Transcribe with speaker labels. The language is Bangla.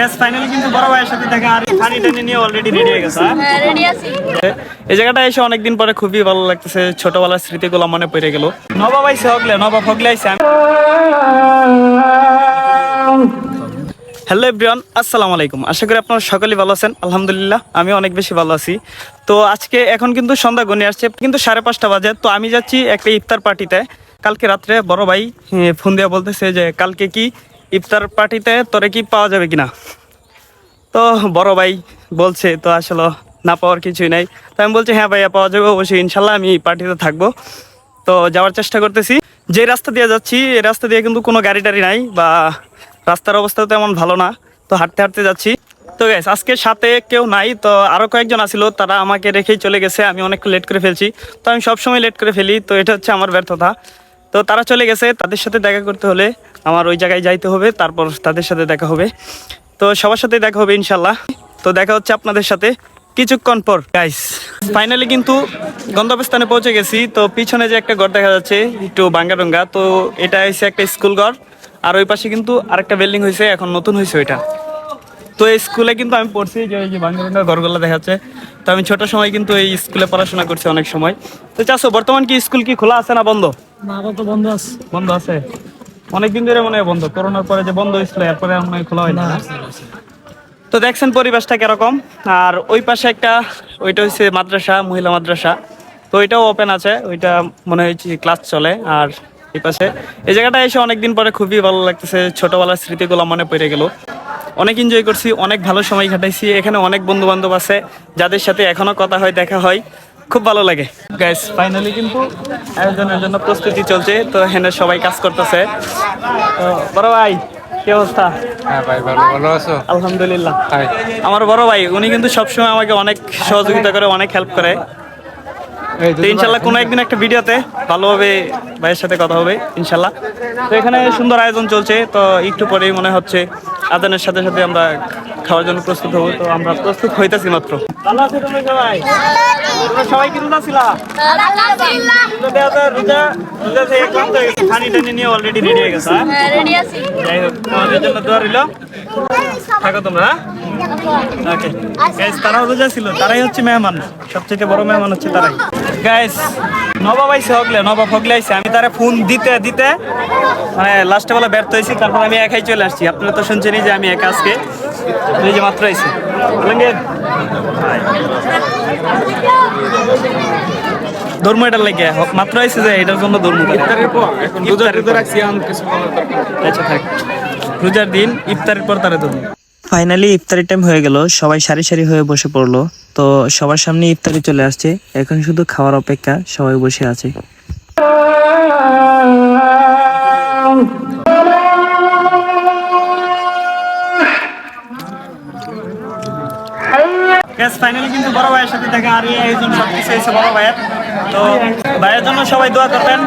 Speaker 1: গ্যাস ফাইনালি কিন্তু বড় ভাইয়ের সাথে দেখা আর পানি টানি নিয়ে অলরেডি রেডি হয়ে গেছে।
Speaker 2: হ্যাঁ রেডি আছি।
Speaker 1: এই জায়গাটা এসে অনেকদিন পরে খুবই ভালো লাগতেছে, ছোটবেলার স্মৃতিগুলো মনে পড়ে গেল। নবাব আইসে হগলে, নবাব হগলে আইসে। হ্যালো এভরিওয়ান, আসসালামু আলাইকুম। আশা করি আপনারা সকলেই ভালো আছেন। আলহামদুলিল্লাহ আমি অনেক বেশি ভালো আছি। তো আজকে এখন কিন্তু সন্ধ্যা গণিয়ে আসছে, কিন্তু 5:30 বাজে। তো আমি যাচ্ছি একটা ইফতার পার্টিতে। কালকে রাত্রে বড় ভাই ফোন দিয়ে বলতেছে যে কালকে কি ইফতার পার্টিতে তোরে কি পাওয়া যাবে কিনা। তো বড় ভাই বলছে, তো আসলে না পাওয়ার কিছুই নাই। তো আমি বলছি হ্যাঁ ভাইয়া পাওয়া যাবে অবশ্যই, ইনশাল্লাহ আমি পার্টিতে থাকবো। তো যাওয়ার চেষ্টা করতেছি। যে রাস্তা দিয়ে যাচ্ছি এই রাস্তা দিয়ে কিন্তু কোনো গাড়ি টাড়ি নাই, বা রাস্তার অবস্থা তেমন ভালো না। তো হাঁটতে হাঁটতে যাচ্ছি। তো গাইস আজকে সাথে কেউ নাই, তো আরও কয়েকজন আসিল, তারা আমাকে রেখেই চলে গেছে। আমি অনেক লেট করে ফেলছি, তো আমি সবসময় লেট করে ফেলি, তো এটা হচ্ছে আমার ব্যর্থতা। তো তারা চলে গেছে, তাদের সাথে দেখা করতে হলে আমার ওই জায়গায় যাইতে হবে, তারপর তাদের সাথে দেখা হবে। তো সবার সাথে দেখা হবে ইনশাল্লাহ। তো দেখা হচ্ছে আপনাদের সাথে কিছুক্ষণ পর। গাইস ফাইনালি কিন্তু গন্তব্যস্থানে পৌঁছে গেছি। তো পিছনে যে একটা ঘর দেখা যাচ্ছে একটু ভাঙ্গাডোঙ্গা, তো এটা হচ্ছে একটা স্কুল ঘর। আর ওই পাশে কিন্তু আরেকটা বিল্ডিং হয়েছে, এখন নতুন হয়েছে ওইটা। তো এই স্কুলে কিন্তু আমি পড়ছি, যে ওই যে ভাঙ্গাডোঙ্গা ঘরগুলো দেখা যাচ্ছে। তো আমি ছোট সময় কিন্তু এই স্কুলে পড়াশোনা করছি অনেক সময়। তো চাষো বর্তমান কি স্কুল কি খোলা আছে না বন্ধ?
Speaker 3: না তো বন্ধ আছে।
Speaker 1: বন্ধ আছে অনেকদিন ধরে মনে হয় বন্ধ, করোনার পরে যে বন্ধ হয়েছিল এরপরে মনে হয় খোলা হয় না। তো দেখছেন পরিবেশটা কিরকম। আর ওই পাশে একটা, ওইটা হচ্ছে মাদ্রাসা, মহিলা মাদ্রাসা। তো ওইটাও ওপেন আছে, ওইটা মনে হচ্ছে ক্লাস চলে। আর এই পাশে এই জায়গাটা এসে অনেকদিন পরে খুবই ভালো লাগতেছে, ছোটবেলার স্মৃতিগুলো মনে পড়ে গেল। অনেক এনজয় করছি, অনেক ভালো সময় কাটাইছি। এখানে অনেক বন্ধু বান্ধব আছে যাদের সাথে এখনো কথা হয়, দেখা হয়, খুব ভালো লাগে। গাইস ফাইনালি কিন্তু আয়োজনের জন্য প্রস্তুতি চলছে। তো এখানে সবাই কাজ করতেছে। তো বড় ভাই কি অবস্থা?
Speaker 4: হ্যাঁ ভাই, ভালো আছো?
Speaker 1: আলহামদুলিল্লাহ।
Speaker 4: হাই।
Speaker 1: আমার বড় ভাই উনি কিন্তু সবসময় আমাকে অনেক সহযোগিতা করে, অনেক হেল্প করে। তো ইনশাল্লাহ কোনো একদিন একটা ভিডিওতে ভালোভাবে ভাইয়ের সাথে কথা হবে ইনশাল্লাহ। তো এখানে সুন্দর আয়োজন চলছে। তো একটু পরেই মনে হচ্ছে আজানের সাথে সাথে আমরা খাওয়ার জন্য প্রস্তুত হবো। তো আমরা প্রস্তুত হইতেছি মাত্র। ভালো আছো তুমি সবাই? তোমরা সবাই কেমন আছিলা? রোজা থেকে ক্লান্ত হয়ে গেছে, পানি টানি নিয়ে অলরেডি রেডি হয়ে গেছে।
Speaker 2: হ্যাঁ রেডি আছি।
Speaker 1: যাই হোক, তোমাদের জন্য দোয়া রইল। থাকো তোমরা। ওকে গাইস, তারাও রোজা ছিল, তারাই হচ্ছে মেহমান, সবচেয়ে বড় মেহমান হচ্ছে তারাই। গাইস নবাব আইসে হগলে, নবাব হগলে আইসে। আমি তারা ফোন দিতে দিতে মানে লাস্টে বেলা ব্যর্থ হয়েছি, তারপর আমি একাই চলে আসছি। আপনারা তো শুনছেনই যে আমি একা আজকে, এই যে মাত্র আইসি। ধর্ম এটার লাগে মাত্র আইসে, যে এটার জন্য ধর্ম। আচ্ছা থাক, রোজার দিন ইফতারের পর তারা ধর্ম। ফাইনালি ইফতারি টাইম হয়ে গেল, সবাই সারি সারি হয়ে বসে পড়লো। তো সবার সামনে ইফতারি চলে আসছে, এখন শুধু খাওয়ার অপেক্ষা, সবাই বসে আছে। ফাইনালি কিন্তু বড় ভাইয়ের সাথে দেখা, আর এই আয়োজন সবকিছু হয়েছে বড় ভাইয়ের। তো ভাইয়ের জন্য সবাই দোয়া করবেন।